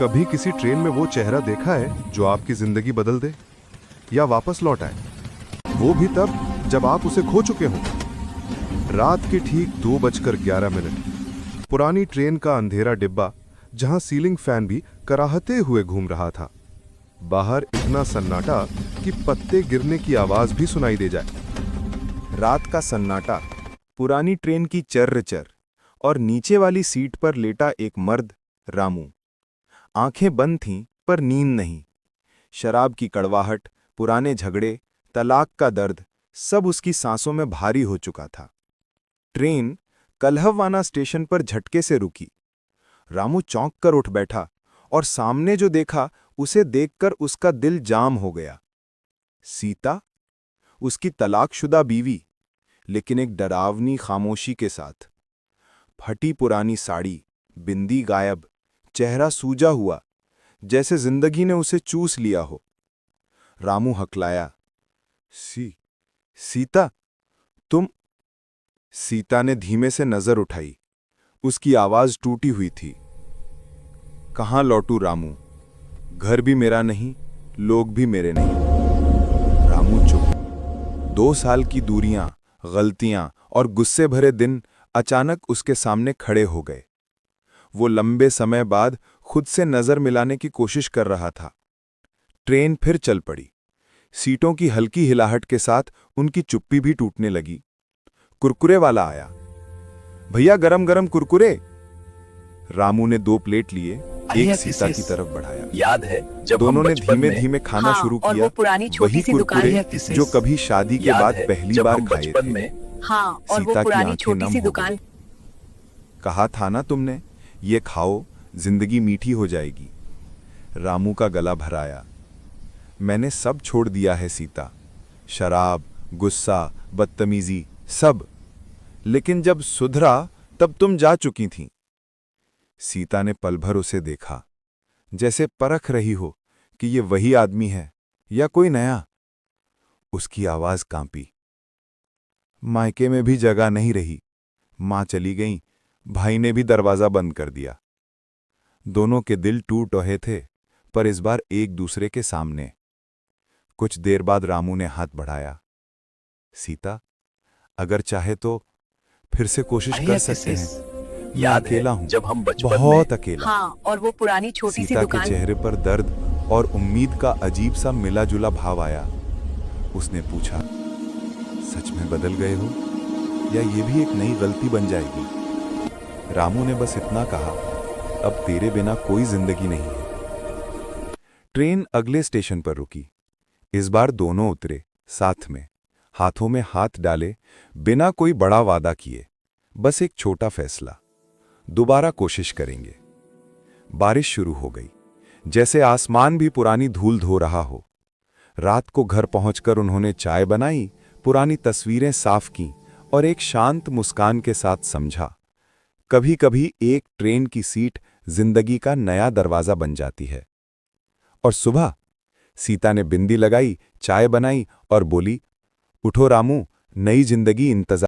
कभी किसी ट्रेन में वो चेहरा देखा है जो आपकी जिंदगी बदल दे या वापस लौट आए? वो भी तब जब आप उसे खो चुके हों। रात के ठीक 2:11। पुरानी ट्रेन का अंधेरा डिब्बा, जहां सीलिंग फैन भी कराहते हुए घूम रहा था। बाहर इतना सन्नाटा कि पत्ते गिरने की आवाज भी सुनाई दे जाए। रात का सन्नाटा, पुरानी ट्रेन की चर्र-चर्र और नीचे वाली सीट पर लेटा एक मर्द, रामू। आंखें बंद थीं पर नींद नहीं। शराब की कड़वाहट, पुराने झगड़े, तलाक का दर्द, सब उसकी सांसों में भारी हो चुका था। ट्रेन कल्हवाना स्टेशन पर झटके से रुकी। रामू चौंक कर उठ बैठा और सामने जो देखा उसे देखकर उसका दिल जाम हो गया। सीता, उसकी तलाकशुदा बीवी, लेकिन एक डरावनी खामोशी के साथ। फटी पुरानी साड़ी, बिंदी गायब, चेहरा सूजा हुआ, जैसे जिंदगी ने उसे चूस लिया हो। रामू हकलाया, सीता, तुम? सीता ने धीमे से नजर उठाई। उसकी आवाज टूटी हुई थी। कहाँ लौटूं रामू? घर भी मेरा नहीं, लोग भी मेरे नहीं। रामू चुप। 2 साल की दूरियां, गलतियां और गुस्से भरे दिन अचानक उसके सामने खड़े हो गए। वो लंबे समय बाद खुद से नजर मिलाने की कोशिश कर रहा था। ट्रेन फिर चल पड़ी। सीटों की हल्की हिलाहट के साथ उनकी चुप्पी भी टूटने लगी। कुरकुरे वाला आया। भैया, गरम गरम कुरकुरे। रामू ने 2 प्लेट लिए, एक सीता की तरफ बढ़ाया। याद है जब दोनों ने धीमे धीमे खाना शुरू और किया। वो पुरानी छोटी वही सी दुकान कुरकुरे जो कभी शादी के बाद पहली बार खाए थे। हाँ, और वो सीता की पुरानी आंखें छोटी नम सी हो दुकान। कहा था ना तुमने, ये खाओ, जिंदगी मीठी हो जाएगी। रामू का गला भराया। मैंने सब छोड़ दिया है सीता, शराब, गुस्सा, बदतमीजी, सब। लेकिन जब सुधरा तब तुम जा चुकी थीं। सीता ने पल भर उसे देखा, जैसे परख रही हो कि ये वही आदमी है या कोई नया। उसकी आवाज कांपी। मायके में भी जगह नहीं रही। मां चली गई, भाई ने भी दरवाजा बंद कर दिया। दोनों के दिल टूट रहे थे, पर इस बार एक दूसरे के सामने। कुछ देर बाद रामू ने हाथ बढ़ाया। सीता, अगर चाहे तो फिर से कोशिश कर सकते हैं। याद अकेला है हूं, जब हम बचपन बहुत अकेला। हाँ, और वो पुरानी छोटी सी सीता के दुकान। चेहरे पर दर्द और उम्मीद का अजीब सा मिला जुला भाव आया। उसने पूछा, सच में बदल गए हो या ये भी एक नई गलती बन जाएगी? रामू ने बस इतना कहा, अब तेरे बिना कोई जिंदगी नहीं है। ट्रेन अगले स्टेशन पर रुकी। इस बार दोनों उतरे, साथ में, हाथों में हाथ डाले, बिना कोई बड़ा वादा किए, बस एक छोटा फैसला, दोबारा कोशिश करेंगे। बारिश शुरू हो गई, जैसे आसमान भी पुरानी धूल धो रहा हो। रात को घर पहुंचकर उन्होंने चाय बनाई, पुरानी तस्वीरें साफ की और एक शांत मुस्कान के साथ समझा, कभी कभी एक ट्रेन की सीट जिंदगी का नया दरवाजा बन जाती है। और सुबह सीता ने बिंदी लगाई, चाय बनाई और बोली, उठो रामू, नई जिंदगी इंतजार